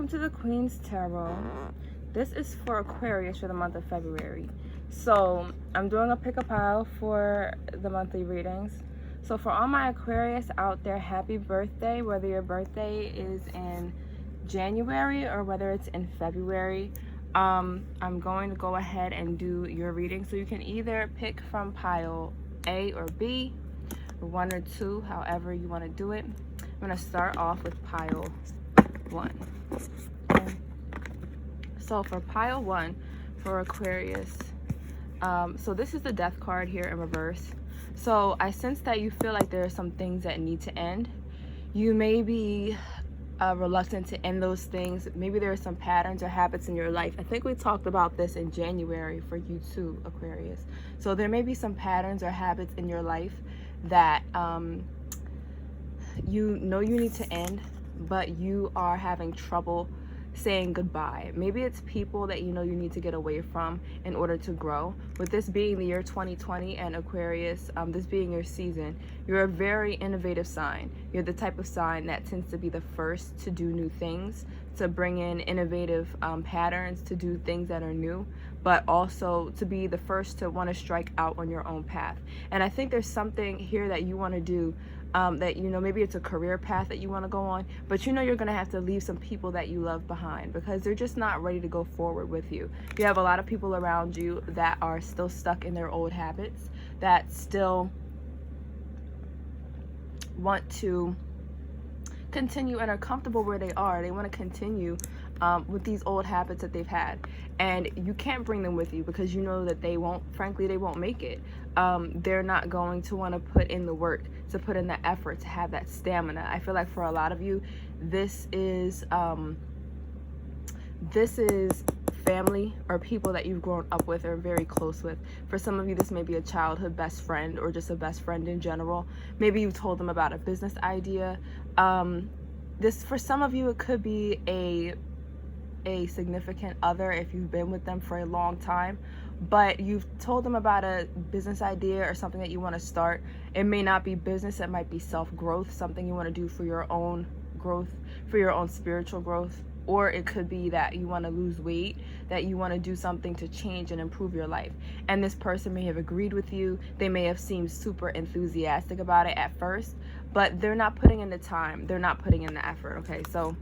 welcome to the Queen's Tarot. This is for Aquarius for the month of February. So I'm doing a pick a pile for the monthly readings. So for all my Aquarius out there, happy birthday, whether your birthday is in January or whether it's in February. I'm going to go ahead and do your reading. So you can either pick from pile A or B, or 1 or 2, however you want to do it. I'm going to start off with pile 1. Okay. So for pile 1 for Aquarius, so this is the Death card here in reverse. So I sense that you feel like there are some things that need to end. You may be reluctant to end those things. Maybe there are some patterns or habits in your life. I think we talked about this in January for you too, Aquarius. So there may be some patterns or habits in your life that you know you need to end, but you are having trouble saying goodbye. Maybe it's people that you know you need to get away from in order to grow. With this being the year 2020 and Aquarius, this being your season, you're a very innovative sign. You're the type of sign that tends to be the first to do new things, to bring in innovative patterns, to do things that are new, but also to be the first to want to strike out on your own path. And I think there's something here that you want to do that, you know, maybe it's a career path that you want to go on, but you know you're going to have to leave some people that you love behind because they're just not ready to go forward with you. You have a lot of people around you that are still stuck in their old habits, that still want to continue and are comfortable where they are. They want to continue with these old habits that they've had, and you can't bring them with you because you know that they won't, frankly, they won't make it. They're not going to want to put in the work, to put in the effort, to have that stamina. I feel like for a lot of you, this is family or people that you've grown up with or very close with. For some of you, this may be a childhood best friend or just a best friend in general. Maybe you told them about a business idea. This, for some of you, it could be a significant other if you've been with them for a long time, but you've told them about a business idea or something that you want to start. It may not be business, it might be self-growth, something you want to do for your own growth, for your own spiritual growth. Or it could be that you want to lose weight, that you want to do something to change and improve your life. And this person may have agreed with you. They may have seemed super enthusiastic about it at first, but they're not putting in the time. They're not putting in the effort. Okay, so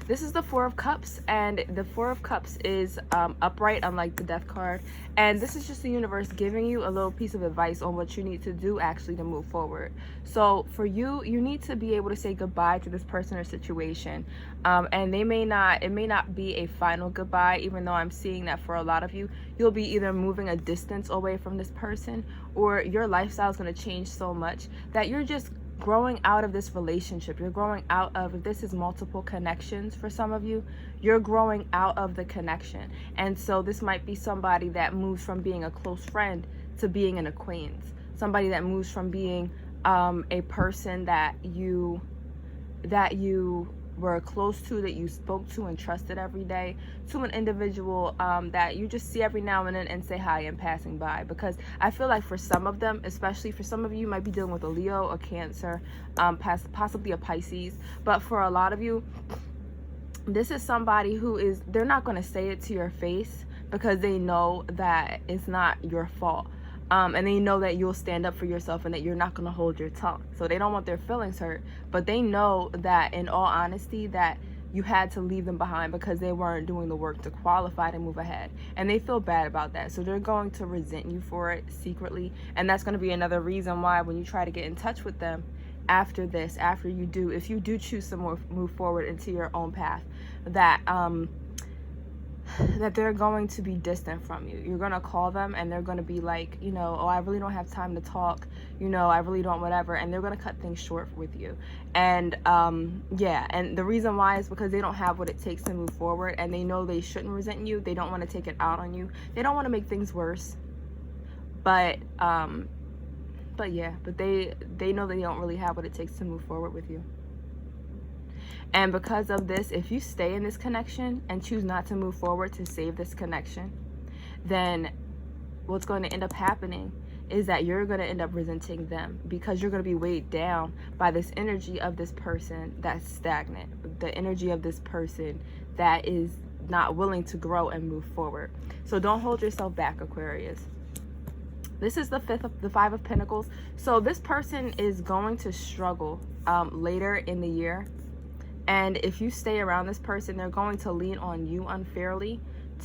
this is the Four of Cups, and the Four of Cups is upright, unlike the Death card. And this is just the universe giving you a little piece of advice on what you need to do actually to move forward. So for you, you need to be able to say goodbye to this person or situation. And it may not be a final goodbye, even though I'm seeing that for a lot of you, you'll be either moving a distance away from this person, or your lifestyle is going to change so much that you're just growing out of this relationship. You're growing out of, if this is multiple connections for some of you, you're growing out of the connection. And so this might be somebody that moves from being a close friend to being an acquaintance, somebody that moves from being a person that you were close to, that you spoke to and trusted every day, to an individual that you just see every now and then and say hi and passing by. Because I feel like for some of them, especially for some of you, might be dealing with a Leo, a Cancer, possibly a Pisces. But for a lot of you, this is somebody who is, they're not going to say it to your face because they know that it's not your fault. And they know that you'll stand up for yourself and that you're not going to hold your tongue. So they don't want their feelings hurt, but they know that in all honesty that you had to leave them behind because they weren't doing the work to qualify to move ahead. And they feel bad about that. So they're going to resent you for it secretly. And that's going to be another reason why when you try to get in touch with them after this, after you do, if you do choose to move forward into your own path, that they're going to be distant from you. You're going to call them and they're going to be like, you know, oh, I really don't have time to talk, you know, I really don't, whatever. And they're going to cut things short with you. And yeah, and the reason why is because they don't have what it takes to move forward, and they know they shouldn't resent you. They don't want to take it out on you. They don't want to make things worse. But yeah, but they know they don't really have what it takes to move forward with you. And because of this, if you stay in this connection and choose not to move forward to save this connection, then what's going to end up happening is that you're going to end up resenting them, because you're going to be weighed down by this energy of this person that's stagnant, the energy of this person that is not willing to grow and move forward. So don't hold yourself back, Aquarius. This is the Five of Pentacles. So this person is going to struggle later in the year. And if you stay around this person, they're going to lean on you unfairly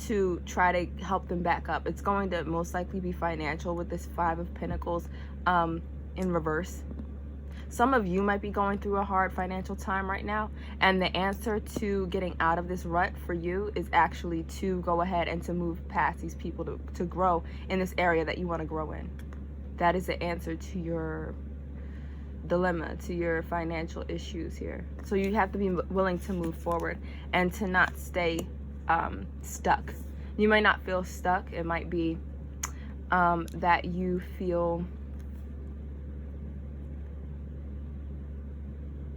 to try to help them back up. It's going to most likely be financial with this Five of Pentacles in reverse. Some of you might be going through a hard financial time right now, and the answer to getting out of this rut for you is actually to go ahead and to move past these people, to grow in this area that you want to grow in. That is the answer to your dilemma, to your financial issues here. So you have to be willing to move forward and to not stay stuck. You might not feel stuck. It might be that you feel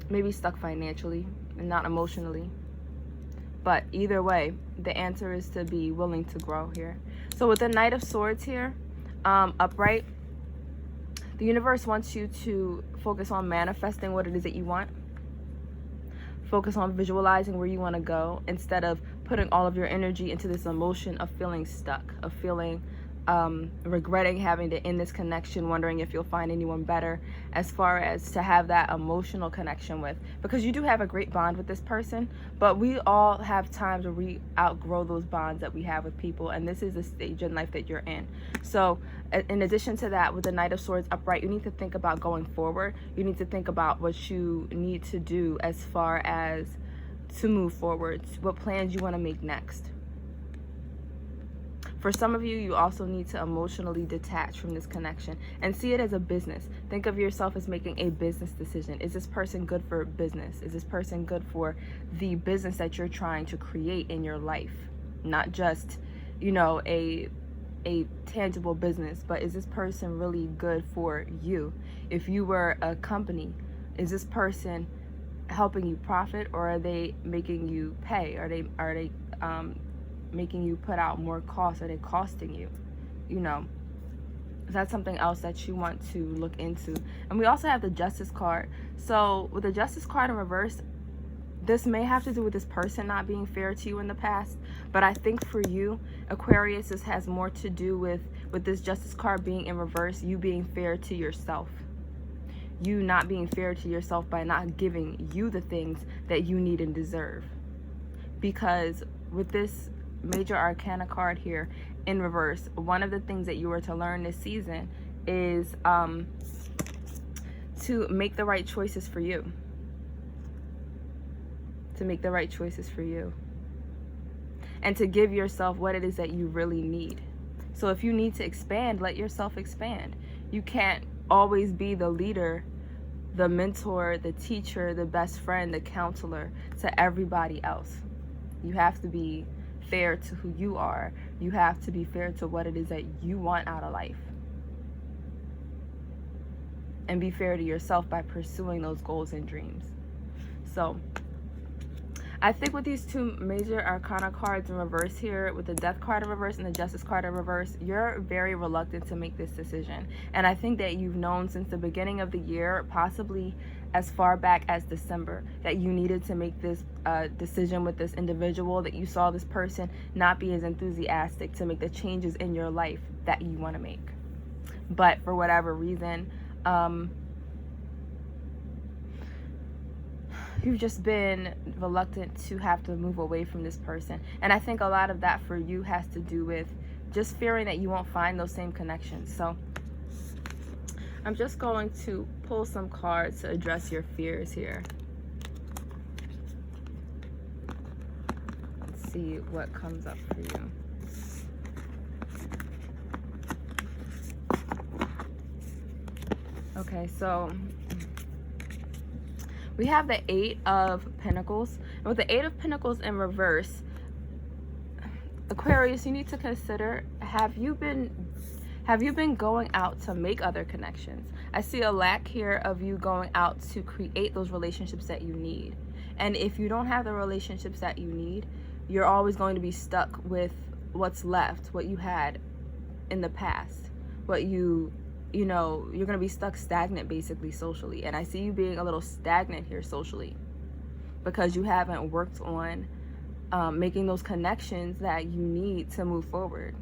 maybe stuck financially and not emotionally. But either way, the answer is to be willing to grow here. So with the Knight of Swords here, upright, the universe wants you to focus on manifesting what it is that you want. Focus on visualizing where you want to go, instead of putting all of your energy into this emotion of feeling stuck, of feeling regretting having to end this connection, wondering if you'll find anyone better, as far as to have that emotional connection with, because you do have a great bond with this person, but we all have times where we outgrow those bonds that we have with people, and this is the stage in life that you're in. So in addition to that, with the Knight of Swords upright, you need to think about going forward. You need to think about what you need to do as far as to move forward, what plans you want to make next. For some of you, you also need to emotionally detach from this connection and see it as a business. Think of yourself as making a business decision. Is this person good for business? Is this person good for the business that you're trying to create in your life? Not just, you know, a tangible business, but is this person really good for you? If you were a company, is this person helping you profit, or are they making you pay? Are they making you put out more costs? Are they costing you? You know, that's something else that you want to look into. And we also have the Justice card. So with the Justice card in reverse, this may have to do with this person not being fair to you in the past, but I think for you, Aquarius, this has more to do with this Justice card being in reverse, you being fair to yourself. You not being fair to yourself by not giving you the things that you need and deserve. Because with this Major Arcana card here in reverse, one of the things that you were to learn this season is to make the right choices for you. To make the right choices for you. And to give yourself what it is that you really need. So if you need to expand, let yourself expand. You can't always be the leader, the mentor, the teacher, the best friend, the counselor to everybody else. You have to be fair to who you are. You have to be fair to what it is that you want out of life. And be fair to yourself by pursuing those goals and dreams. So I think with these two Major Arcana cards in reverse here, with the Death card in reverse and the Justice card in reverse, you're very reluctant to make this decision. And I think that you've known since the beginning of the year, possibly as far back as December, that you needed to make this decision with this individual, that you saw this person not be as enthusiastic to make the changes in your life that you want to make. But for whatever reason, you've just been reluctant to have to move away from this person. And I think a lot of that for you has to do with just fearing that you won't find those same connections. So I'm just going to pull some cards to address your fears here. Let's see what comes up for you. Okay, so we have the Eight of Pentacles. And with the Eight of Pentacles in reverse, Aquarius, you need to consider, have you been going out to make other connections? I see a lack here of you going out to create those relationships that you need. And if you don't have the relationships that you need, you're always going to be stuck with what's left, what you had in the past, what you you're going to be stuck stagnant basically socially. And I see you being a little stagnant here socially because you haven't worked on making those connections that you need to move forward.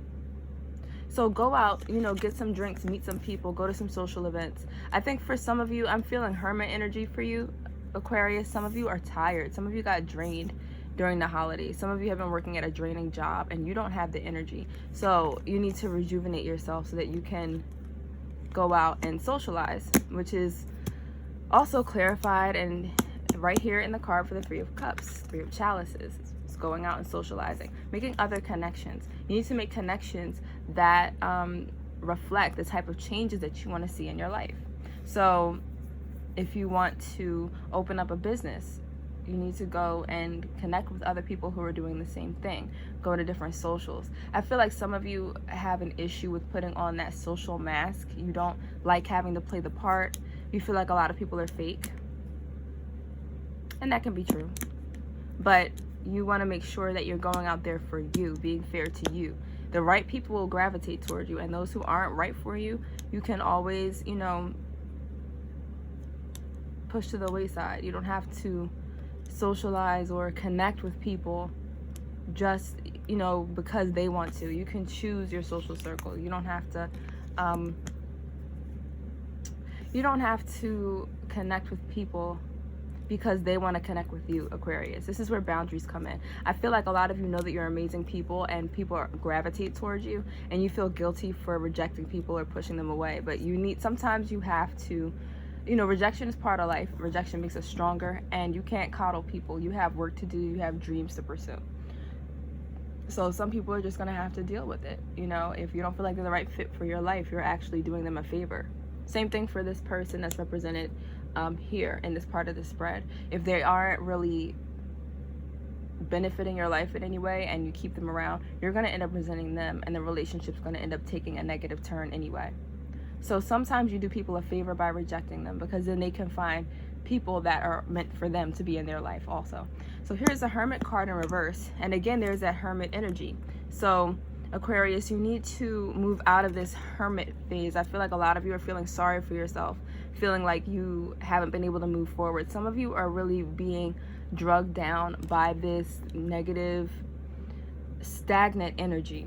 So go out, get some drinks, meet some people, go to some social events. I think for some of you, I'm feeling hermit energy for you, Aquarius. Some of you are tired. Some of you got drained during the holidays. Some of you have been working at a draining job and you don't have the energy. So you need to rejuvenate yourself so that you can go out and socialize, which is also clarified and right here in the card for the Three of Cups, Three of Chalices. It's going out and socializing, making other connections. You need to make connections that reflect the type of changes that you want to see in your life. So if you want to open up a business, you need to go and connect with other people who are doing the same thing. Go to different socials. I feel like some of you have an issue with putting on that social mask. You don't like having to play the part. You feel like a lot of people are fake. And that can be true. But you want to make sure that you're going out there for you, being fair to you. The right people will gravitate toward you, and those who aren't right for you, you can always, push to the wayside. You don't have to socialize or connect with people just, because they want to. You can choose your social circle. You don't have to connect with people because they want to connect with you, Aquarius. This is where boundaries come in. I feel like a lot of you know that you're amazing people and people gravitate towards you, and you feel guilty for rejecting people or pushing them away. But sometimes you have to, rejection is part of life. Rejection makes us stronger, and you can't coddle people. You have work to do. You have dreams to pursue. So some people are just going to have to deal with it. If you don't feel like they're the right fit for your life, you're actually doing them a favor. Same thing for this person that's represented here in this part of the spread. If they aren't really benefiting your life in any way and you keep them around, you're going to end up resenting them, and the relationship's going to end up taking a negative turn anyway. So sometimes you do people a favor by rejecting them, because then they can find people that are meant for them to be in their life also. So here's the Hermit card in reverse, and again there's that Hermit energy. So Aquarius, you need to move out of this hermit phase. I feel like a lot of you are feeling sorry for yourself, feeling like you haven't been able to move forward. Some of you are really being drugged down by this negative, stagnant energy.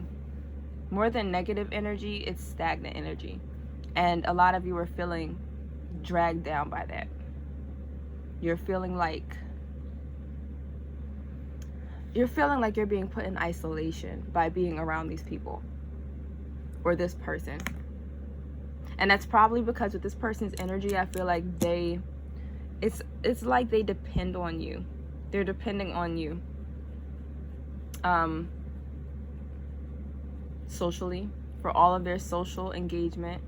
More than negative energy, it's stagnant energy. And a lot of you are feeling dragged down by that. You're feeling like you're being put in isolation by being around these people or this person. And that's probably because with this person's energy, I feel like it's like they depend on you. They're depending on you socially, for all of their social engagement.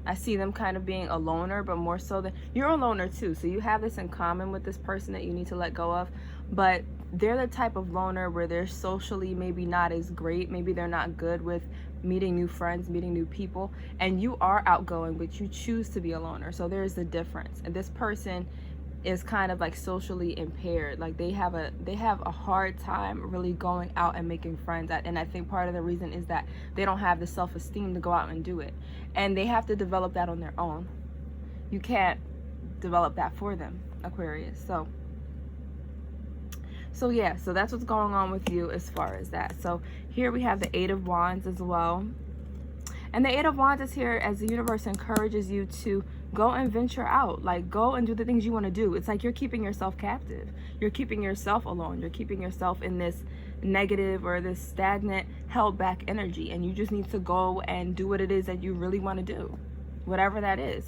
I see them kind of being a loner, but more so that you're a loner too. So you have this in common with this person that you need to let go of. But they're the type of loner where they're socially maybe not as great. Maybe they're not good with meeting new friends, meeting new people. And you are outgoing, but you choose to be a loner. So there's a difference. And this person is kind of like socially impaired. Like they have a hard time really going out and making friends. And I think part of the reason is that they don't have the self-esteem to go out and do it. And they have to develop that on their own. You can't develop that for them, Aquarius. So yeah, so that's what's going on with you as far as that. So here we have the Eight of Wands as well. And the Eight of Wands is here as the universe encourages you to go and venture out. Like, go and do the things you want to do. It's like you're keeping yourself captive. You're keeping yourself alone. You're keeping yourself in this negative or this stagnant, held back energy. And you just need to go and do what it is that you really want to do. Whatever that is.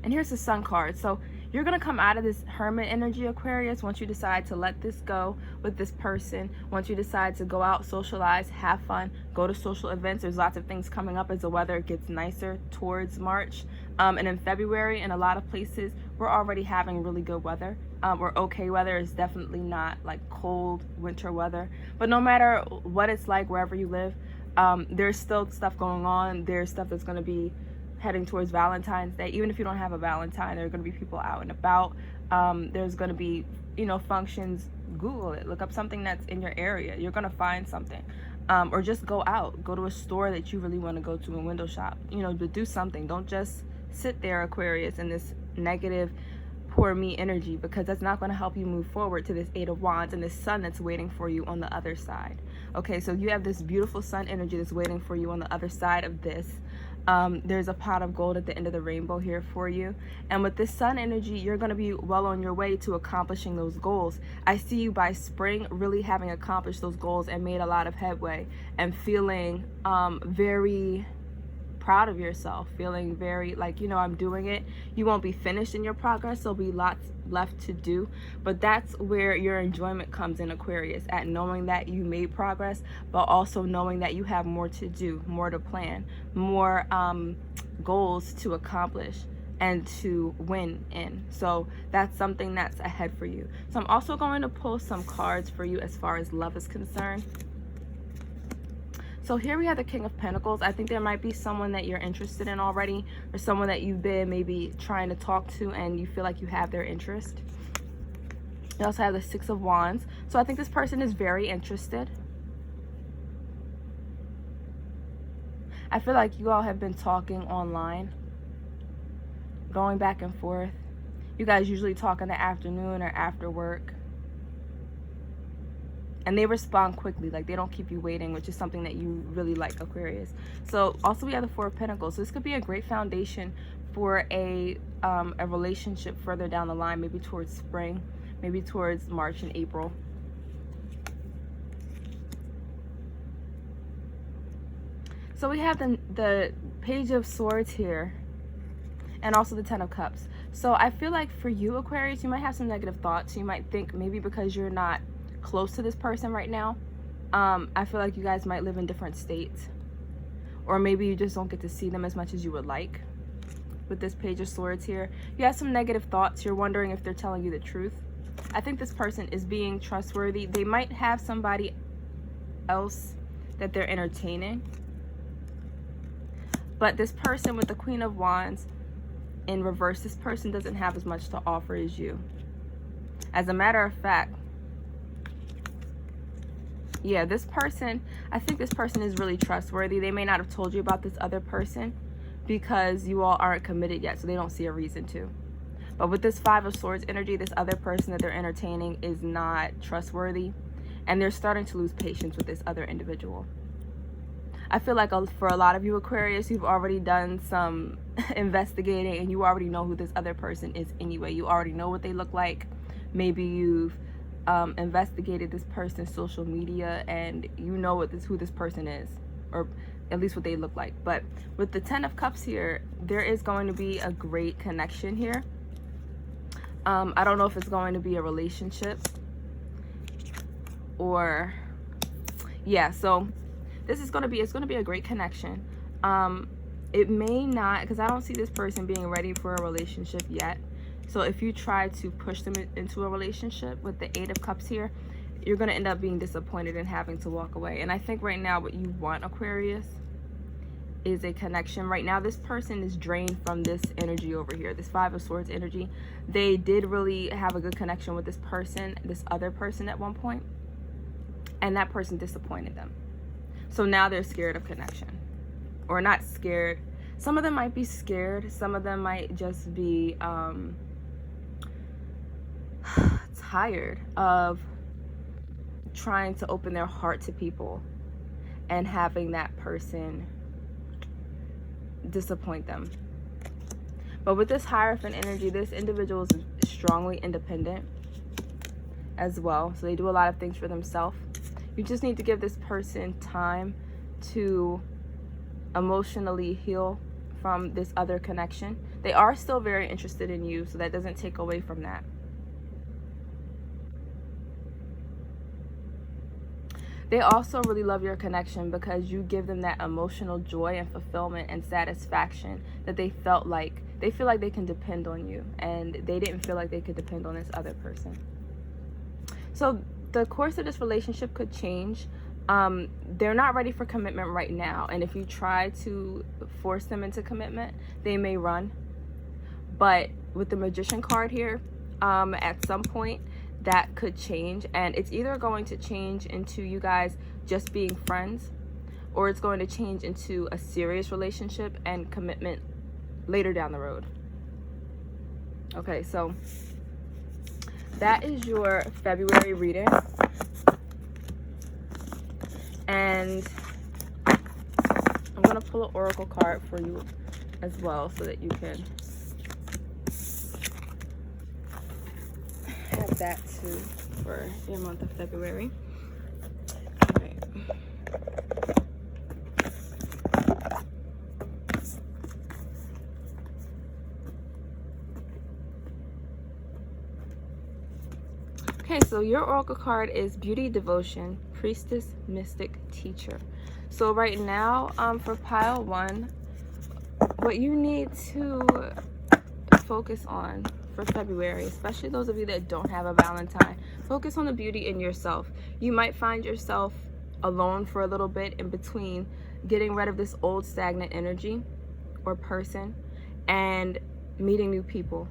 And here's the Sun card. So you're going to come out of this hermit energy, Aquarius, once you decide to let this go with this person. Once you decide to go out, socialize, have fun, go to social events. There's lots of things coming up as the weather gets nicer towards March. And in February, in a lot of places, we're already having really good weather. Or okay weather. Is definitely not like cold winter weather. But no matter what it's like wherever you live, there's still stuff going on. There's stuff that's going to be heading towards Valentine's Day. Even if you don't have a Valentine, there are going to be people out and about. There's going to be, functions. Google it. Look up something that's in your area. You're going to find something. or just go out, go to a store that you really want to go to and window shop, you know, to do something. Don't just sit there, Aquarius, in this negative poor me energy, because that's not going to help you move forward to this Eight of Wands and this sun that's waiting for you on the other side. Okay, so you have this beautiful sun energy that's waiting for you on the other side of this. There's a pot of gold at the end of the rainbow here for you. And with this sun energy, you're going to be well on your way to accomplishing those goals. I see you by spring really having accomplished those goals and made a lot of headway, and feeling very proud of yourself, feeling very like, you know, I'm doing it. You won't be finished in your progress. There'll be lots left to do, but that's where your enjoyment comes in, Aquarius, at knowing that you made progress, but also knowing that you have more to do, more to plan, more goals to accomplish and to win in. So that's something that's ahead for you. So I'm also going to pull some cards for you as far as love is concerned. So here we have the King of Pentacles. I think there might be someone that you're interested in already, or someone that you've been maybe trying to talk to and you feel like you have their interest. You also have the Six of Wands. So I think this person is very interested. I feel like you all have been talking online, going back and forth. You guys usually talk in the afternoon or after work. And they respond quickly, like they don't keep you waiting, which is something that you really like, Aquarius. So also we have the Four of Pentacles. So this could be a great foundation for a relationship further down the line, maybe towards spring, maybe towards March and April. So we have the Page of Swords here, and also the Ten of Cups. So I feel like for you, Aquarius, you might have some negative thoughts. You might think maybe because you're not close to this person right now, I feel like you guys might live in different states, or maybe you just don't get to see them as much as you would like. With this Page of Swords here, you have some negative thoughts. You're wondering if they're telling you the truth. I think this person is being trustworthy. They might have somebody else that they're entertaining, but this person with the Queen of Wands in reverse, this person doesn't have as much to offer as you. As a matter of fact, yeah, this person, I think this person is really trustworthy. They may not have told you about this other person because you all aren't committed yet, so they don't see a reason to. But with this Five of Swords energy, this other person that they're entertaining is not trustworthy, and they're starting to lose patience with this other individual. I feel like for a lot of you, Aquarius, you've already done some investigating, and you already know who this other person is anyway. You already know what they look like. Maybe you've investigated this person's social media, and you know who this person is, or at least what they look like. But with the Ten of Cups here, there is going to be a great connection here. I don't know if it's going to be a relationship or, yeah, so this is going to be, it's going to be a great connection. It may not, because I don't see this person being ready for a relationship yet. So if you try to push them into a relationship with the Eight of Cups here, you're going to end up being disappointed and having to walk away. And I think right now what you want, Aquarius, is a connection. Right now this person is drained from this energy over here, this Five of Swords energy. They did really have a good connection with this person, this other person at one point, and that person disappointed them. So now they're scared of connection, or not scared. Some of them might be scared. Some of them might just be tired of trying to open their heart to people and having that person disappoint them. But with this Hierophant energy, this individual is strongly independent as well. So they do a lot of things for themselves. You just need to give this person time to emotionally heal from this other connection. They are still very interested in you, so that doesn't take away from that. They also really love your connection because you give them that emotional joy and fulfillment and satisfaction that they feel like they can depend on you, and they didn't feel like they could depend on this other person. So the course of this relationship could change. They're not ready for commitment right now, and if you try to force them into commitment, they may run. But with the Magician card here, at some point that could change, and it's either going to change into you guys just being friends, or it's going to change into a serious relationship and commitment later down the road. Okay, so that is your February reading. And I'm going to pull an oracle card for you as well so that you can have that too for your month of February. All right. Okay, so your oracle card is Beauty, Devotion, Priestess, Mystic, Teacher. So right now, for pile 1, what you need to focus on for February, especially those of you that don't have a Valentine, focus on the beauty in yourself. You might find yourself alone for a little bit in between getting rid of this old stagnant energy or person and meeting new people.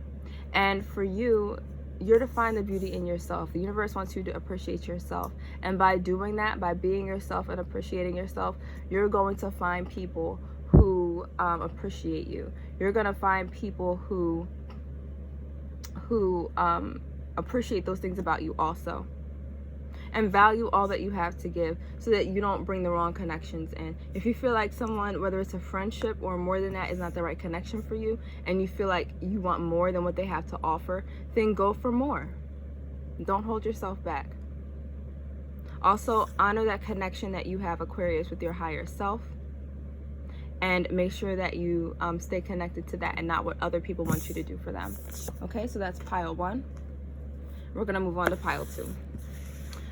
And for you, you're to find the beauty in yourself. The universe wants you to appreciate yourself. And by doing that, by being yourself and appreciating yourself, you're going to find people who appreciate you. You're going to find people who appreciate those things about you also. And value all that you have to give so that you don't bring the wrong connections in. If you feel like someone, whether it's a friendship or more than that, is not the right connection for you, and you feel like you want more than what they have to offer, then go for more. Don't hold yourself back. Also, honor that connection that you have, Aquarius, with your higher self. And make sure that you stay connected to that and not what other people want you to do for them. Okay, so that's pile 1. We're going to move on to pile 2.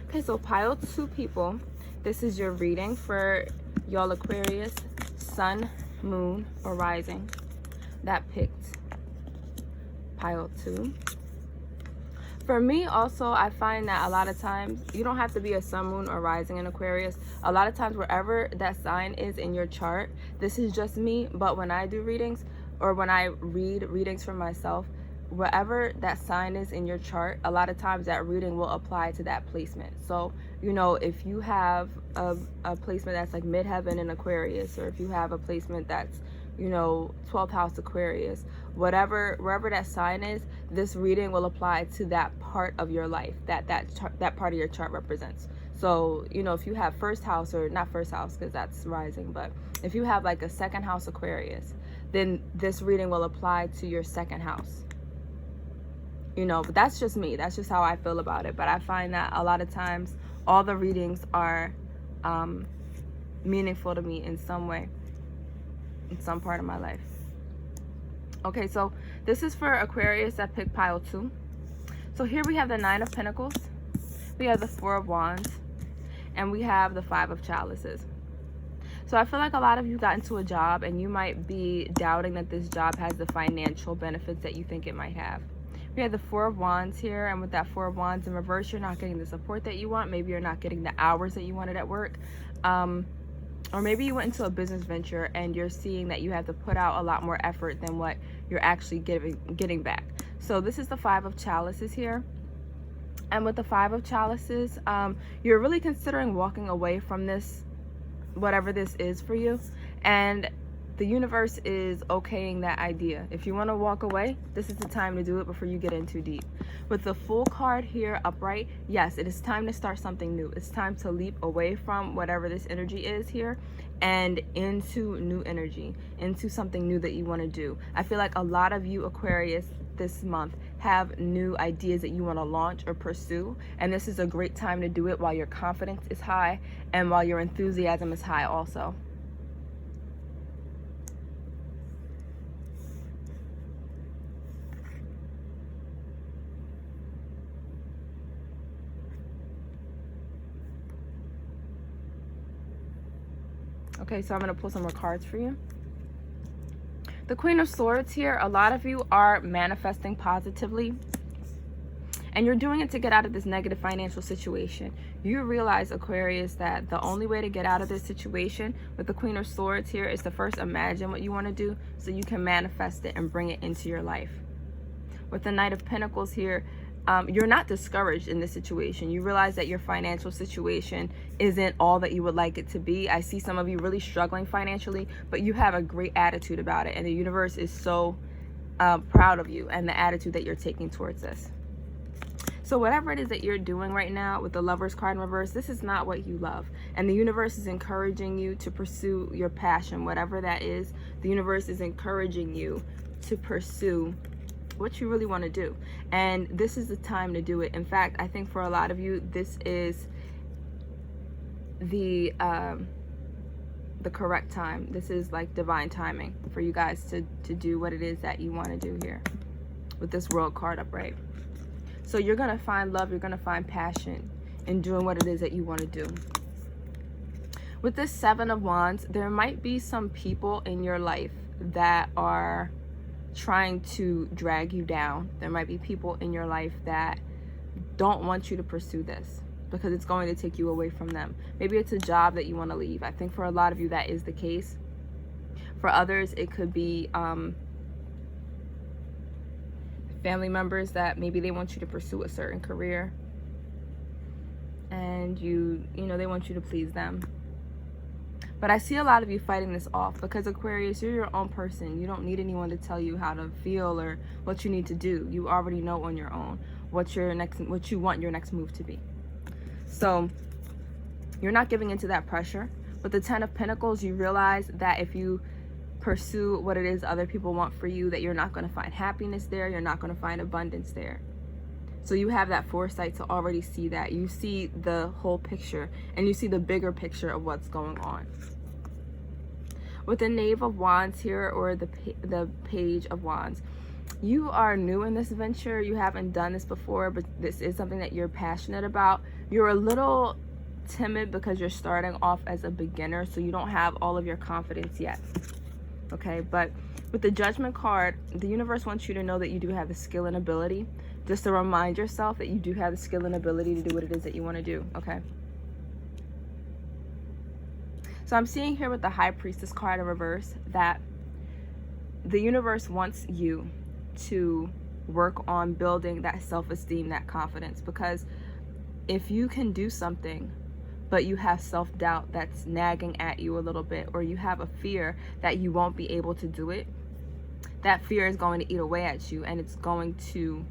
Okay, so pile 2 people, this is your reading for y'all Aquarius, Sun, Moon, or Rising. That picked pile 2. For me also, I find that a lot of times, you don't have to be a Sun, Moon, or Rising in Aquarius. A lot of times, wherever that sign is in your chart, this is just me, but when I do readings, or when I read readings for myself, wherever that sign is in your chart, a lot of times that reading will apply to that placement. So, you know, if you have a placement that's like midheaven in Aquarius, or if you have a placement that's, you know, 12th house Aquarius, wherever that sign is, this reading will apply to that part of your life that part of your chart represents. So, you know, if you have first house, or not first house because that's rising, but if you have like a second house Aquarius, then this reading will apply to your second house. You know, but that's just me. That's just how I feel about it. But I find that a lot of times all the readings are meaningful to me in some way, in some part of my life. Okay, so this is for Aquarius that picked pile 2. So here we have the 9 of Pentacles, we have the 4 of Wands, and we have the 5 of Chalices. So I feel like a lot of you got into a job and you might be doubting that this job has the financial benefits that you think it might have. We have the 4 of Wands here, and with that 4 of Wands in reverse, you're not getting the support that you want. Maybe you're not getting the hours that you wanted at work. Or maybe you went into a business venture and you're seeing that you have to put out a lot more effort than what you're actually getting back. So this is the 5 of Chalices here. And with the 5 of Chalices, you're really considering walking away from this, whatever this is for you. And the universe is okaying that idea. If you want to walk away, this is the time to do it before you get in too deep. With the Fool card here upright, yes, it is time to start something new. It's time to leap away from whatever this energy is here and into new energy, into something new that you want to do. I feel like a lot of you Aquarius this month have new ideas that you want to launch or pursue, and this is a great time to do it while your confidence is high and while your enthusiasm is high also. Okay, so I'm going to pull some more cards for you. The Queen of Swords here, a lot of you are manifesting positively. And you're doing it to get out of this negative financial situation. You realize, Aquarius, that the only way to get out of this situation with the Queen of Swords here is to first imagine what you want to do so you can manifest it and bring it into your life. With the Knight of Pentacles here, you're not discouraged in this situation. You realize that your financial situation isn't all that you would like it to be. I see some of you really struggling financially, but you have a great attitude about it, and the universe is so proud of you and the attitude that you're taking towards this. So whatever it is that you're doing right now with the Lovers card in reverse, this is not what you love. And the universe is encouraging you to pursue your passion, whatever that is. The universe is encouraging you to pursue what you really want to do. And this is the time to do it. In fact, I think for a lot of you, this is the correct time. This is like divine timing for you guys to do what it is that you want to do here with this World card upright. So you're going to find love, you're going to find passion in doing what it is that you want to do. With this Seven of Wands, there might be some people in your life that are trying to drag you down. There might be people in your life that don't want you to pursue this because it's going to take you away from them. Maybe it's a job that you want to leave. I think for a lot of you that is the case. For others, it could be family members that maybe they want you to pursue a certain career, and you know they want you to please them. But I see a lot of you fighting this off because, Aquarius, you're your own person. You don't need anyone to tell you how to feel or what you need to do. You already know on your own what you want your next move to be. So you're not giving into that pressure. With the Ten of Pentacles, you realize that if you pursue what it is other people want for you, that you're not going to find happiness there, you're not going to find abundance there. So you have that foresight to already see that. You see the whole picture, and you see the bigger picture of what's going on. With the Knave of Wands here, or the Page of Wands, you are new in this venture. You haven't done this before, but this is something that you're passionate about. You're a little timid because you're starting off as a beginner, so you don't have all of your confidence yet. Okay, but with the Judgment card, the universe wants you to know that you do have the skill and ability. Just to remind yourself that you do have the skill and ability to do what it is that you want to do, okay? So I'm seeing here with the High Priestess card in reverse that the universe wants you to work on building that self-esteem, that confidence, because if you can do something but you have self-doubt that's nagging at you a little bit, or you have a fear that you won't be able to do it, that fear is going to eat away at you, and it's going to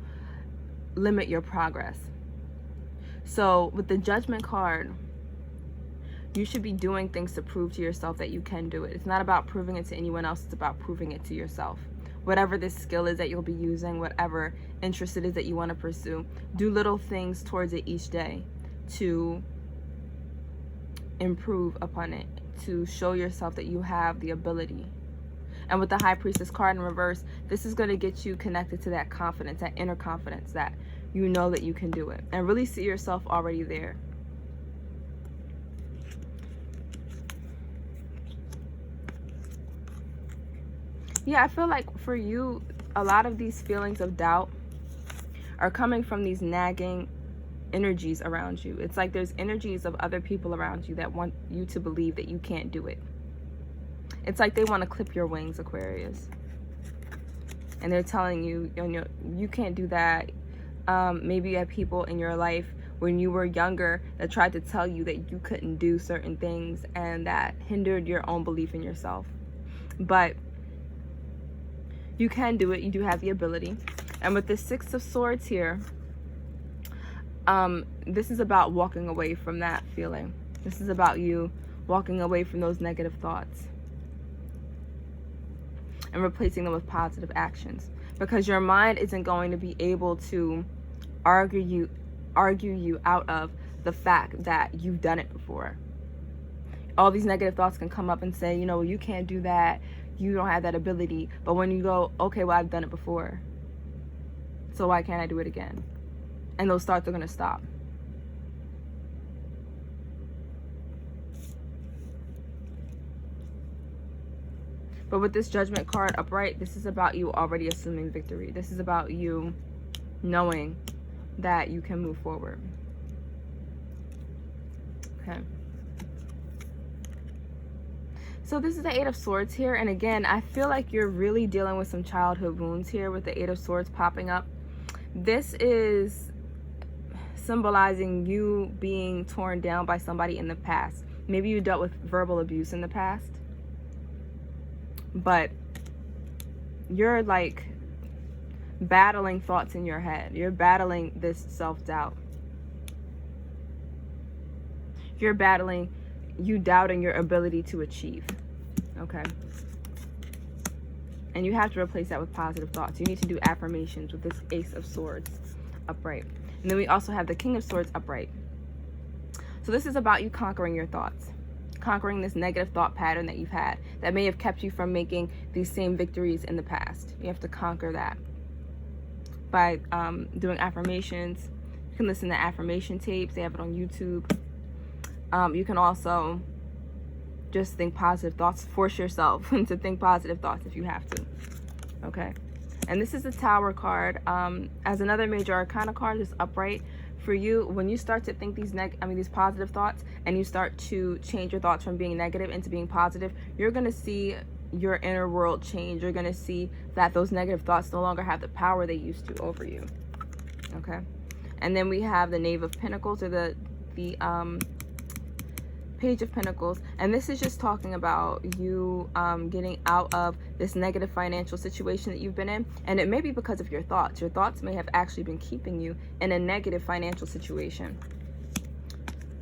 limit your progress. So with the Judgment card, you should be doing things to prove to yourself that you can do it. It's not about proving it to anyone else, it's about proving it to yourself. Whatever this skill is that you'll be using, whatever interest it is that you want to pursue, do little things towards it each day to improve upon it, to show yourself that you have the ability. And with the High Priestess card in reverse, this is going to get you connected to that confidence, that inner confidence, that you know that you can do it, and really see yourself already there. Yeah, I feel like for you, a lot of these feelings of doubt are coming from these nagging energies around you. It's like there's energies of other people around you that want you to believe that you can't do it. It's like they want to clip your wings, Aquarius. And they're telling you, you can't do that. Maybe you have people in your life when you were younger that tried to tell you that you couldn't do certain things, and that hindered your own belief in yourself. But you can do it. You do have the ability. And with the Six of Swords here, this is about walking away from that feeling. This is about you walking away from those negative thoughts and replacing them with positive actions, because your mind isn't going to be able to argue you out of the fact that you've done it before. All these negative thoughts can come up and say, you can't do that, you don't have that ability. But when you go, okay, well, I've done it before, so why can't I do it again? And those thoughts are going to stop. But with this Judgment card upright, this is about you already assuming victory. This is about you knowing that you can move forward. Okay. So this is the Eight of Swords here. And again, I feel like you're really dealing with some childhood wounds here with the Eight of Swords popping up. This is symbolizing you being torn down by somebody in the past. Maybe you dealt with verbal abuse in the past, but you're like battling thoughts in your head. You're battling this self-doubt. You're battling you doubting your ability to achieve. Okay? And you have to replace that with positive thoughts. You need to do affirmations with this Ace of Swords upright. And then we also have the King of Swords upright. So this is about you conquering your thoughts. Conquering this negative thought pattern that you've had that may have kept you from making these same victories in the past. You have to conquer that by doing affirmations. You can listen to affirmation tapes. They have it on YouTube. You can also just think positive thoughts. Force yourself to think positive thoughts if you have to. Okay? And this is the Tower card. As another major arcana card, just upright. For you, when you start to think these positive thoughts, and you start to change your thoughts from being negative into being positive, you're going to see your inner world change. You're going to see that those negative thoughts no longer have the power they used to over you. Okay? And then we have the Knave of Pentacles, or the Page of Pentacles, and this is just talking about you getting out of this negative financial situation that you've been in. And it may be because of your thoughts. Your thoughts may have actually been keeping you in a negative financial situation.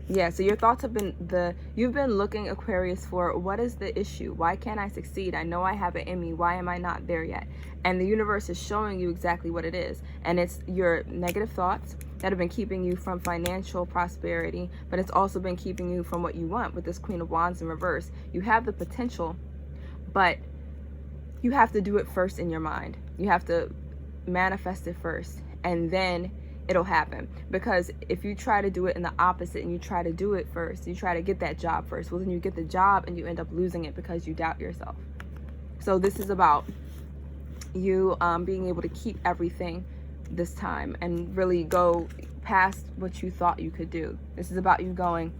Yeah, so your thoughts have been you've been looking, Aquarius, for what is the issue? Why can't I succeed? I know I have it in me. Why am I not there yet? And the universe is showing you exactly what it is. And it's your negative thoughts that have been keeping you from financial prosperity, but it's also been keeping you from what you want with this Queen of Wands in reverse. You have the potential, but you have to do it first in your mind. You have to manifest it first, and then it'll happen. Because if you try to do it in the opposite, and you try to do it first, you try to get that job first, well, then you get the job and you end up losing it because you doubt yourself. So this is about you being able to keep everything this time and really go past what you thought you could do. This is about you going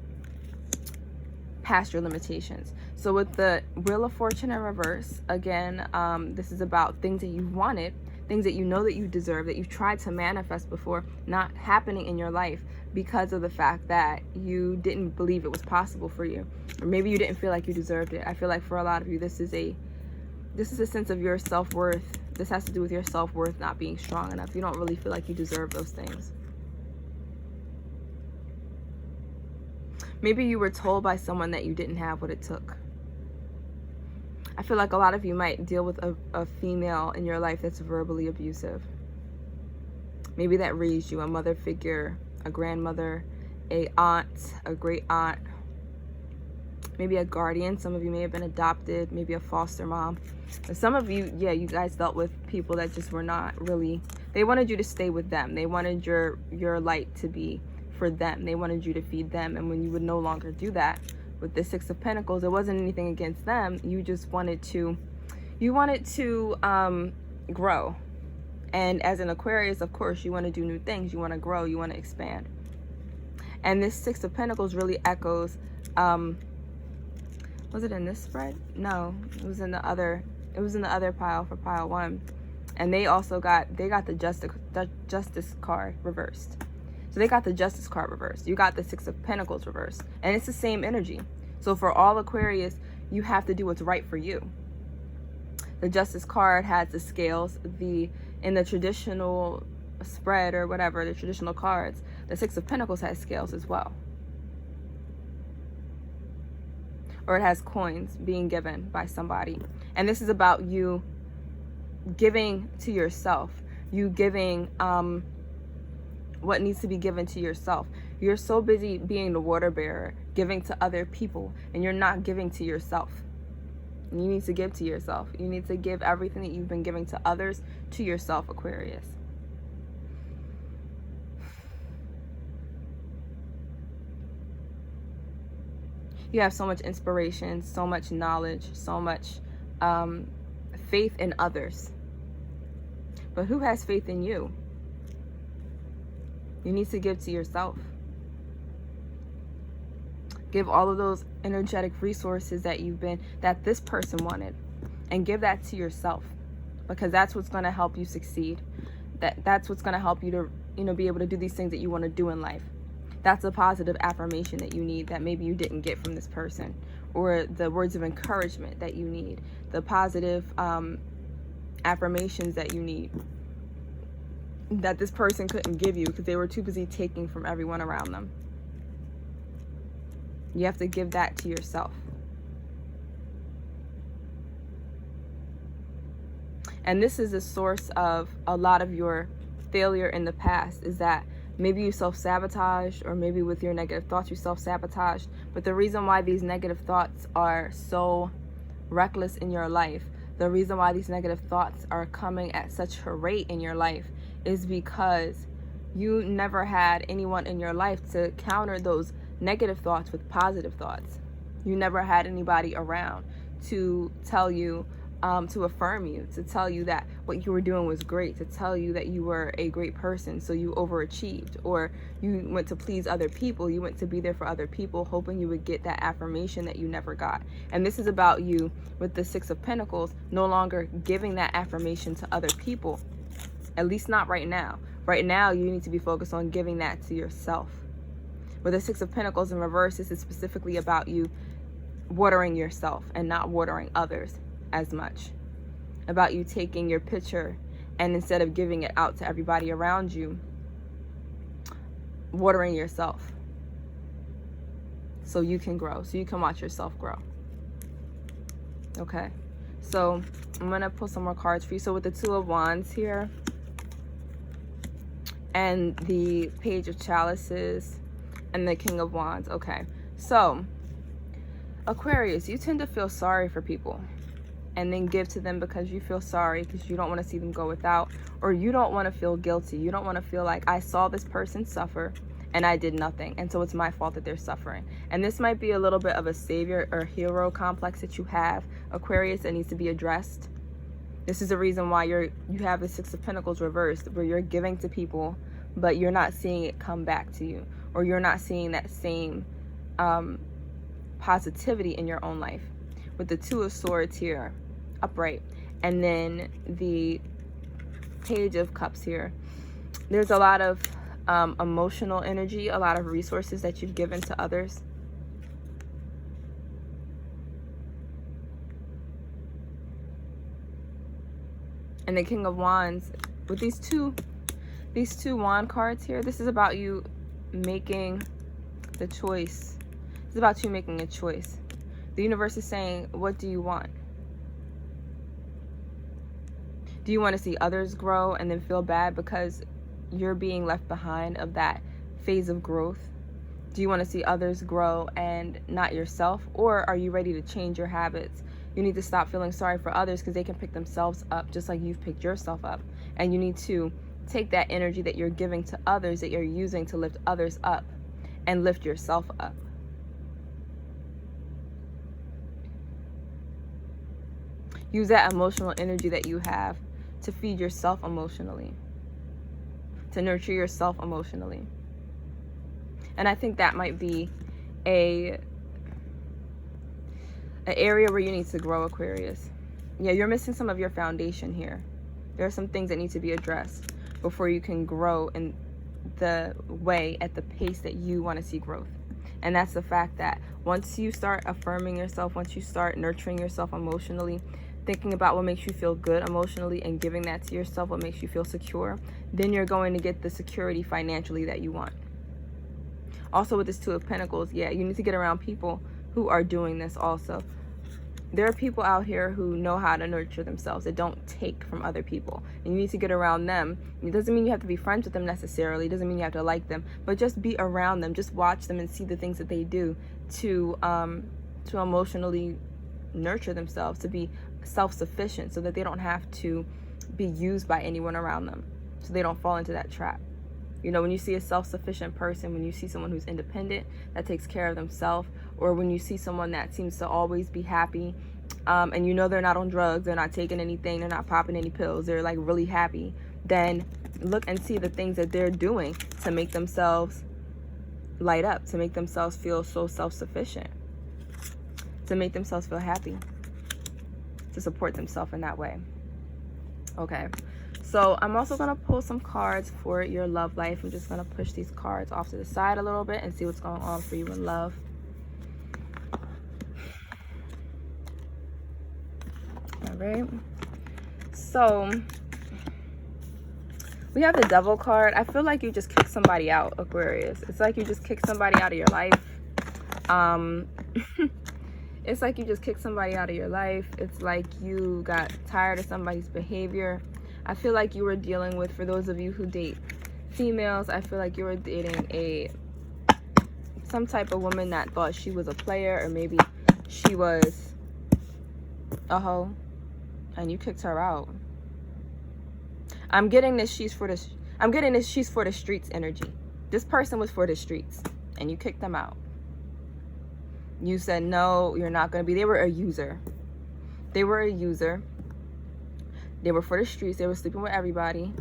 past your limitations. So with the Wheel of Fortune in reverse, again, this is about things that you've wanted, things that you know that you deserve, that you've tried to manifest before, not happening in your life because of the fact that you didn't believe it was possible for you, or maybe you didn't feel like you deserved it. I feel like for a lot of you, this is a sense of your self-worth. This has to do with your self-worth not being strong enough. You don't really feel like you deserve those things. Maybe you were told by someone that you didn't have what it took. I feel like a lot of you might deal with a female in your life that's verbally abusive. Maybe that raised you, a mother figure, a grandmother, a aunt, a great aunt, maybe a guardian. Some of you may have been adopted, maybe a foster mom. And some of you, yeah, you guys dealt with people that just were not really, they wanted you to stay with them. They wanted your light to be for them. They wanted you to feed them. And when you would no longer do that, with the Six of Pentacles, it wasn't anything against them. You just wanted to, grow. And as an Aquarius, of course, you want to do new things. You want to grow. You want to expand. And this Six of Pentacles really echoes, was it in this spread? No, it was in the other pile, for pile 1. And they also got the Justice card reversed. So they got the Justice card reversed. You got the Six of Pentacles reversed. And it's the same energy. So for all Aquarius, you have to do what's right for you. The Justice card has the scales. In the traditional spread, or whatever, the traditional cards, the Six of Pentacles has scales as well. Or it has coins being given by somebody. And this is about you giving to yourself. You giving what needs to be given to yourself. You're so busy being the water bearer, giving to other people, and you're not giving to yourself. And you need to give to yourself. You need to give everything that you've been giving to others to yourself, Aquarius. You have so much inspiration, so much knowledge, so much faith in others. But who has faith in you? You need to give to yourself. Give all of those energetic resources that this person wanted, and give that to yourself, because that's what's going to help you succeed. That's what's going to help you to, be able to do these things that you want to do in life. That's a positive affirmation that you need that maybe you didn't get from this person, or the words of encouragement that you need, the positive affirmations that you need that this person couldn't give you because they were too busy taking from everyone around them. You have to give that to yourself. And this is the source of a lot of your failure in the past, is that maybe you self-sabotaged, or maybe with your negative thoughts you self-sabotaged. But the reason why these negative thoughts are so reckless in your life, the reason why these negative thoughts are coming at such a rate in your life, is because you never had anyone in your life to counter those negative thoughts with positive thoughts. You never had anybody around to tell you, to affirm you, to tell you that what you were doing was great, to tell you that you were a great person, so you overachieved, or you went to please other people, you went to be there for other people, hoping you would get that affirmation that you never got. And this is about you with the Six of Pentacles, no longer giving that affirmation to other people, at least not right now. Right now, you need to be focused on giving that to yourself. With the Six of Pentacles in reverse, this is specifically about you watering yourself and not watering others as much. About you taking your picture, and instead of giving it out to everybody around you, watering yourself so you can grow, so you can watch yourself grow. Okay, so I'm gonna pull some more cards for you. So with the Two of Wands here and the Page of Chalices and the King of Wands. Okay, so Aquarius, you tend to feel sorry for people and then give to them because you feel sorry, because you don't want to see them go without, or you don't want to feel guilty. You don't want to feel like, I saw this person suffer and I did nothing, and so it's my fault that they're suffering. And this might be a little bit of a savior or hero complex that you have, Aquarius, that needs to be addressed. This is the reason why you have the Six of Pentacles reversed, where you're giving to people but you're not seeing it come back to you, or you're not seeing that same positivity in your own life. With the Two of Swords here, upright, and then the Page of Cups here, there's a lot of emotional energy, a lot of resources that you've given to others. And the King of Wands, with these two wand cards here, this is about you making the choice. It's about you making a choice. The universe is saying, what do you want? Do you want to see others grow and then feel bad because you're being left behind of that phase of growth? Do you want to see others grow and not yourself? Or are you ready to change your habits? You need to stop feeling sorry for others because they can pick themselves up just like you've picked yourself up. And you need to take that energy that you're giving to others, that you're using to lift others up, and lift yourself up. Use that emotional energy that you have to feed yourself emotionally, to nurture yourself emotionally. And I think that might be an area where you need to grow, Aquarius. Yeah, you're missing some of your foundation here. There are some things that need to be addressed before you can grow in the way, at the pace that you want to see growth. And that's the fact that once you start affirming yourself, once you start nurturing yourself emotionally, thinking about what makes you feel good emotionally and giving that to yourself, what makes you feel secure, then you're going to get the security financially that you want. Also with this Two of Pentacles, yeah, you need to get around people who are doing this also. There are people out here who know how to nurture themselves, that don't take from other people. And you need to get around them. It doesn't mean you have to be friends with them necessarily. It doesn't mean you have to like them. But just be around them. Just watch them and see the things that they do to emotionally nurture themselves, to be self-sufficient, so that they don't have to be used by anyone around them, so they don't fall into that trap. You know, when you see a self-sufficient person, when you see someone who's independent, that takes care of themselves, or when you see someone that seems to always be happy, and you know they're not on drugs, they're not taking anything, they're not popping any pills, they're like really happy, then look and see the things that they're doing to make themselves light up, to make themselves feel so self-sufficient, to make themselves feel happy, to support themselves in that way. Okay, So I'm also going to pull some cards for your love life. I'm just going to push these cards off to the side a little bit and see what's going on for you in love. All right. So we have the Devil card. I feel like you just kicked somebody out, Aquarius. It's like you just kicked somebody out of your life. It's like you just kicked somebody out of your life. It's like you got tired of somebody's behavior. I feel like you were dealing with, for those of you who date females, I feel like you were dating some type of woman that thought she was a player, or maybe she was a hoe, and you kicked her out. I'm getting this she's for the streets energy. This person was for the streets, and you kicked them out. You said, no, you're not going to be. They were a user. They were a user. They were for the streets. They were sleeping with everybody.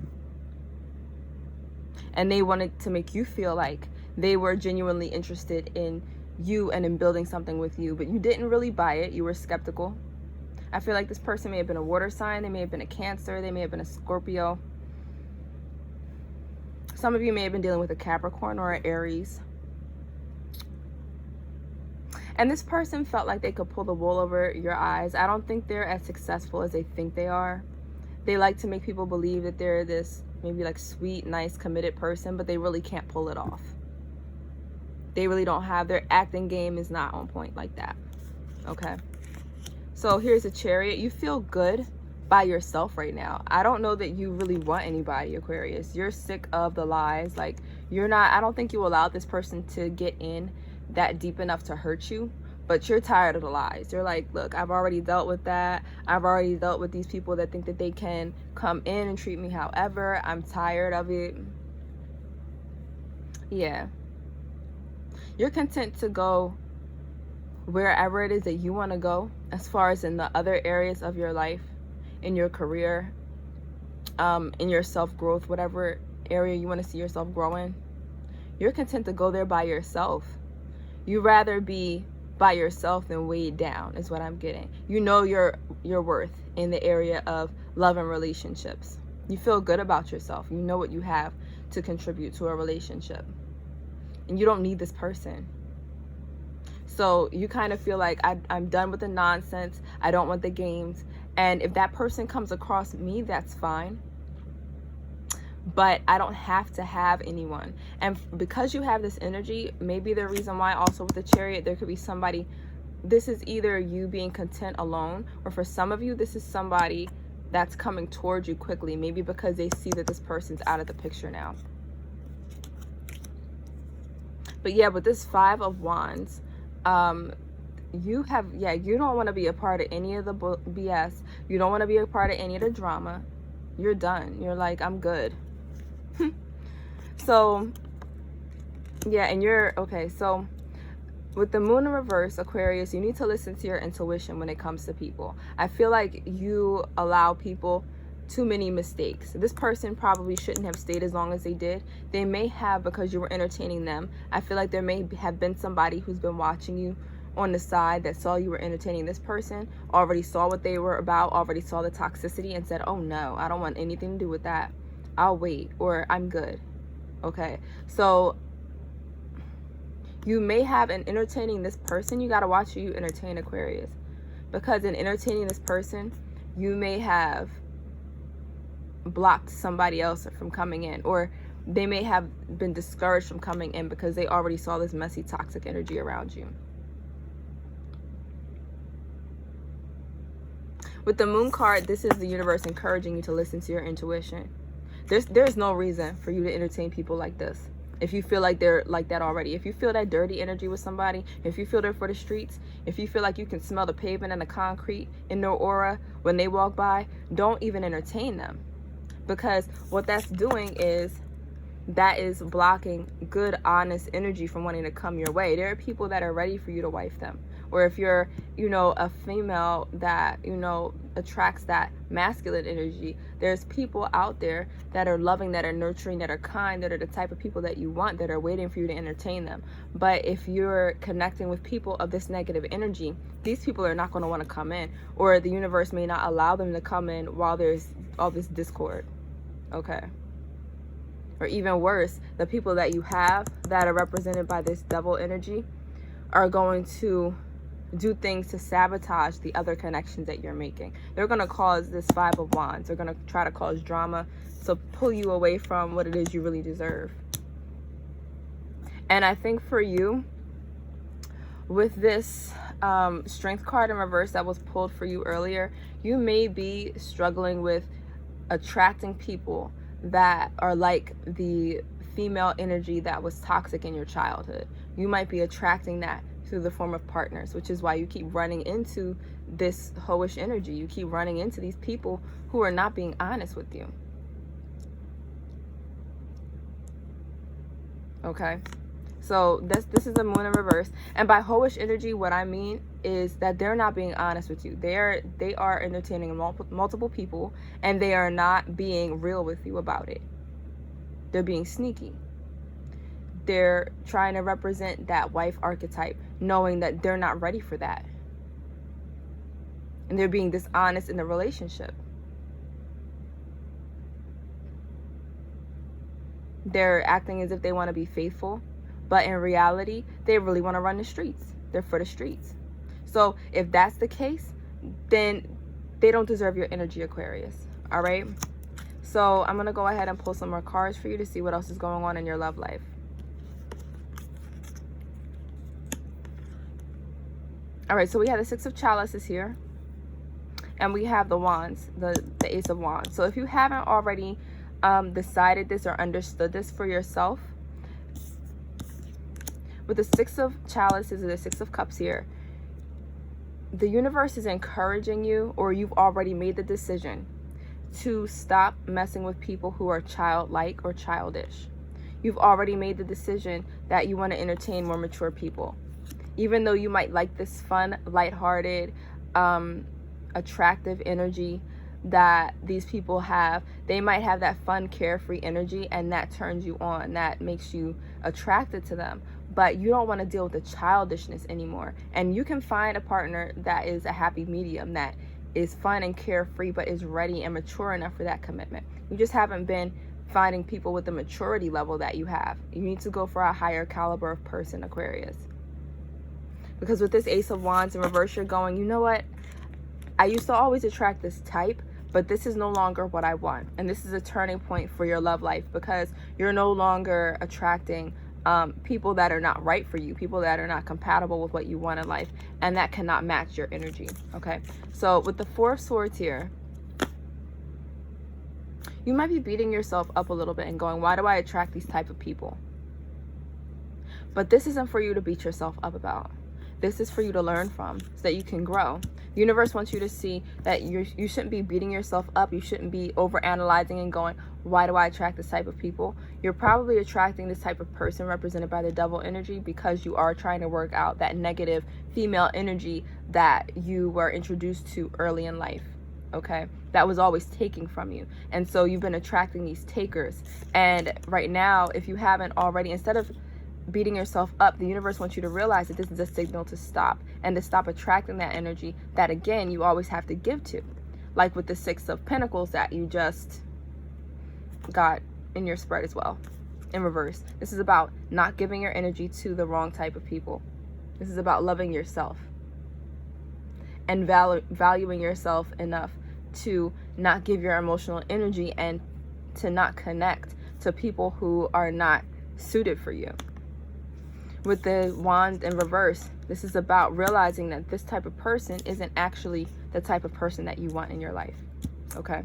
And they wanted to make you feel like they were genuinely interested in you and in building something with you. But you didn't really buy it. You were skeptical. I feel like this person may have been a water sign. They may have been a Cancer. They may have been a Scorpio. Some of you may have been dealing with a Capricorn or an Aries. And this person felt like they could pull the wool over your eyes. I don't think they're as successful as they think they are. They like to make people believe that they're this maybe like sweet, nice, committed person, but they really can't pull it off. They really don't have, their acting game is not on point like that. Okay. So here's a Chariot. You feel good by yourself right now. I don't know that you really want anybody, Aquarius. You're sick of the lies. Like, you're not, I don't think you allowed this person to get in that deep enough to hurt you, but you're tired of the lies. You're like, look, I've already dealt with that. I've already dealt with these people that think that they can come in and treat me however. I'm tired of it. Yeah. You're content to go wherever it is that you want to go, as far as in the other areas of your life, in your career, in your self-growth, whatever area you want to see yourself growing. You're content to go there by yourself. You'd rather be by yourself than weighed down, is what I'm getting. You know your worth in the area of love and relationships. You feel good about yourself. You know what you have to contribute to a relationship. And you don't need this person. So you kind of feel like I'm done with the nonsense. I don't want the games. And if that person comes across me, that's fine. But I don't have to have anyone. And because you have this energy, maybe the reason why also with the Chariot, there could be somebody, this is either you being content alone, or for some of you, this is somebody that's coming towards you quickly, maybe because they see that this person's out of the picture now. But yeah, with this Five of Wands, you don't want to be a part of any of the BS. You don't want to be a part of any of the drama. You're done. You're like, I'm good. So yeah, and you're okay. So with the Moon in reverse, Aquarius, you need to listen to your intuition when it comes to people. I feel like you allow people too many mistakes. This person probably shouldn't have stayed as long as they did. They may have, because you were entertaining them. I feel like there may have been somebody who's been watching you on the side that saw you were entertaining this person, already saw what they were about, already saw the toxicity, and said, oh no, I don't want anything to do with that. I'll wait, or I'm good. Okay, so you may have, in entertaining this person, you got to watch who you entertain, Aquarius, because in entertaining this person, you may have blocked somebody else from coming in, or they may have been discouraged from coming in because they already saw this messy, toxic energy around you. With the Moon card, this is the universe encouraging you to listen to your intuition. There's no reason for you to entertain people like this. If you feel like they're like that already, if you feel that dirty energy with somebody, if you feel they're for the streets, if you feel like you can smell the pavement and the concrete in their aura when they walk by, don't even entertain them. Because what that's doing is that is blocking good, honest energy from wanting to come your way. There are people that are ready for you to wife them. Or if you're, a female that, attracts that masculine energy, there's people out there that are loving, that are nurturing, that are kind, that are the type of people that you want, that are waiting for you to entertain them. But if you're connecting with people of this negative energy, these people are not going to want to come in, or the universe may not allow them to come in while there's all this discord. okay? Or even worse, the people that you have that are represented by this devil energy are going to do things to sabotage the other connections that you're making. They're going to cause this Five of Wands. They're going to try to cause drama to pull you away from what it is you really deserve. And I think for you, with this Strength card in reverse that was pulled for you earlier, you may be struggling with attracting people that are like the female energy that was toxic in your childhood. You might be attracting that through the form of partners, which is why you keep running into this hoish energy. You keep running into these people who are not being honest with you. Okay? So this is the moon in reverse. And by hoish energy, what I mean is that they're not being honest with you. They are entertaining multiple people, and they are not being real with you about it. They're being sneaky. They're trying to represent that wife archetype, knowing that they're not ready for that. And they're being dishonest in the relationship. They're acting as if they want to be faithful, but in reality, they really want to run the streets. They're for the streets. So if that's the case, then they don't deserve your energy, Aquarius. All right? So I'm going to go ahead and pull some more cards for you to see what else is going on in your love life. All right, so we have the Six of Chalices here. And we have the Wands, the Ace of Wands. So if you haven't already decided this or understood this for yourself, with the Six of Chalices or the Six of Cups here, the universe is encouraging you, or you've already made the decision to stop messing with people who are childlike or childish. You've already made the decision that you want to entertain more mature people. Even though you might like this fun, lighthearted, attractive energy that these people have, they might have that fun, carefree energy, and that turns you on, that makes you attracted to them. But you don't want to deal with the childishness anymore. And you can find a partner that is a happy medium, that is fun and carefree, but is ready and mature enough for that commitment. You just haven't been finding people with the maturity level that you have. You need to go for a higher caliber of person, Aquarius. Because with this Ace of Wands in reverse, you're going, you know what? I used to always attract this type, but this is no longer what I want. And this is a turning point for your love life, because you're no longer attracting people that are not right for you, people that are not compatible with what you want in life, and that cannot match your energy. Okay, so with the Four of Swords here, you might be beating yourself up a little bit and going, why do I attract these type of people? But this isn't for you to beat yourself up about. This is for you to learn from, so that you can grow. The universe wants you to see that you shouldn't be beating yourself up. You shouldn't be overanalyzing and going, why do I attract this type of people? You're probably attracting this type of person represented by the Devil energy because you are trying to work out that negative female energy that you were introduced to early in life. Okay, that was always taking from you. And so you've been attracting these takers. And right now, if you haven't already, instead of beating yourself up, the universe wants you to realize that this is a signal to stop, and to stop attracting that energy that, again, you always have to give to. Like with the Six of Pentacles that you just got in your spread as well, in reverse. This is about not giving your energy to the wrong type of people. This is about loving yourself and valuing yourself enough to not give your emotional energy and to not connect to people who are not suited for you. With the Wand in reverse, this is about realizing that this type of person isn't actually the type of person that you want in your life. Okay?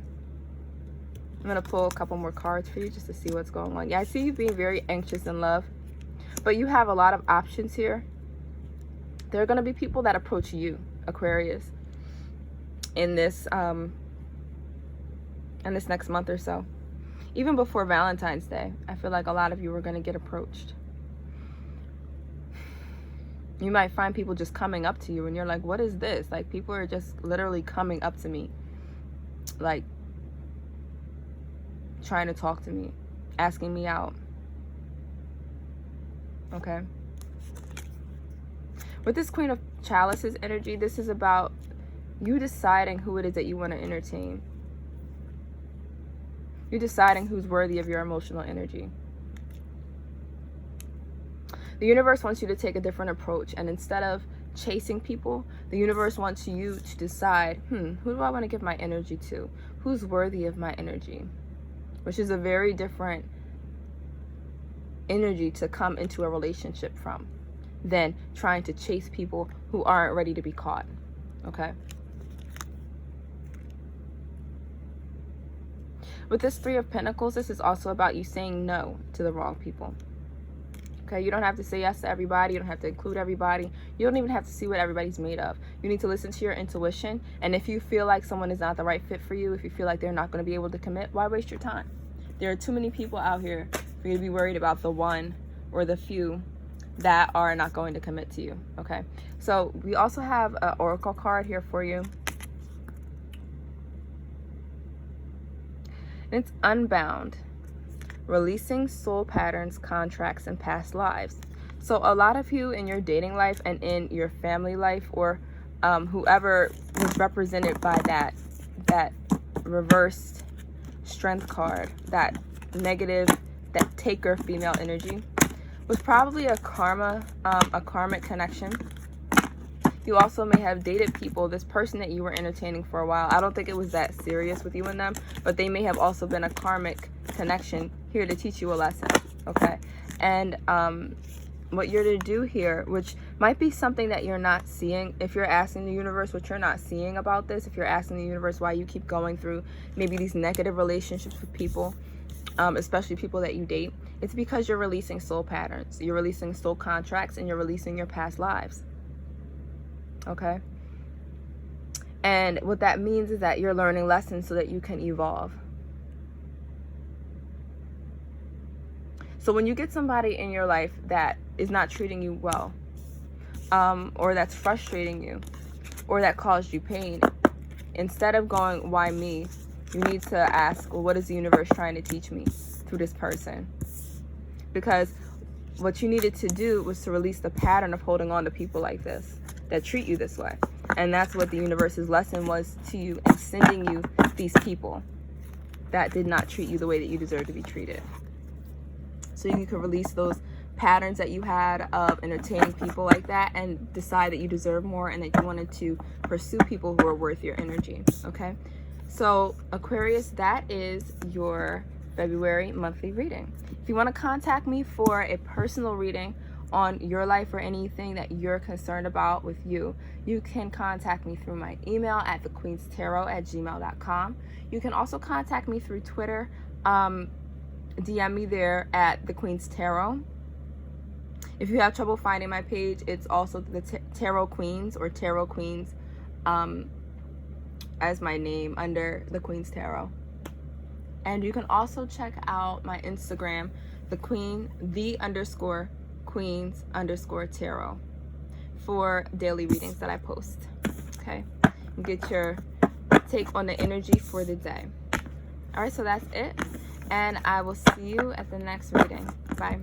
I'm going to pull a couple more cards for you just to see what's going on. Yeah, I see you being very anxious in love, but you have a lot of options here. There are going to be people that approach you, Aquarius, in this next month or so. Even before Valentine's Day, I feel like a lot of you are going to get approached. You might find people just coming up to you and you're like, what is this? Like, people are just literally coming up to me, like trying to talk to me, asking me out. Okay? With this Queen of Chalices energy, this is about you deciding who it is that you want to entertain. You're deciding who's worthy of your emotional energy. The universe wants you to take a different approach, and instead of chasing people, the universe wants you to decide, who do I want to give my energy to? Who's worthy of my energy? Which is a very different energy to come into a relationship from than trying to chase people who aren't ready to be caught. Okay? With this Three of Pentacles, this is also about you saying no to the wrong people. Okay, you don't have to say yes to everybody. You don't have to include everybody. You don't even have to see what everybody's made of. You need to listen to your intuition. And if you feel like someone is not the right fit for you, if you feel like they're not going to be able to commit, why waste your time? There are too many people out here for you to be worried about the one or the few that are not going to commit to you. Okay, so we also have an oracle card here for you. It's Unbound. Releasing soul patterns, contracts, and past lives. So a lot of you in your dating life and in your family life, or whoever was represented by that reversed strength card, that negative, that taker female energy, was probably a karmic connection. You also may have dated people, this person that you were entertaining for a while. I don't think it was that serious with you and them, but they may have also been a karmic connection here to teach you a lesson. Okay? And what you're to do here, which might be something that you're not seeing, if you're asking the universe what you're not seeing about this, if you're asking the universe why you keep going through maybe these negative relationships with people, especially people that you date, it's because you're releasing soul patterns, you're releasing soul contracts, and you're releasing your past lives. Okay? And what that means is that you're learning lessons so that you can evolve. So when you get somebody in your life that is not treating you well, or that's frustrating you, or that caused you pain, instead of going, why me? You need to ask, well, what is the universe trying to teach me through this person? Because what you needed to do was to release the pattern of holding on to people like this, that treat you this way. And that's what the universe's lesson was to you, in sending you these people that did not treat you the way that you deserve to be treated. So you can release those patterns that you had of entertaining people like that, and decide that you deserve more, and that you wanted to pursue people who are worth your energy. Okay? So Aquarius, that is your February monthly reading. If you want to contact me for a personal reading on your life or anything that you're concerned about with you, you can contact me through my email at thequeenstarot@gmail.com. You can also contact me through Twitter. DM me there at The Queen's Tarot. If you have trouble finding my page, it's also the Tarot Queens, or Tarot Queens, as my name, under The Queen's Tarot. And you can also check out my Instagram, _Queens_tarot, for daily readings that I post. Okay? And get your take on the energy for the day. All right, so that's it. And I will see you at the next reading. Bye.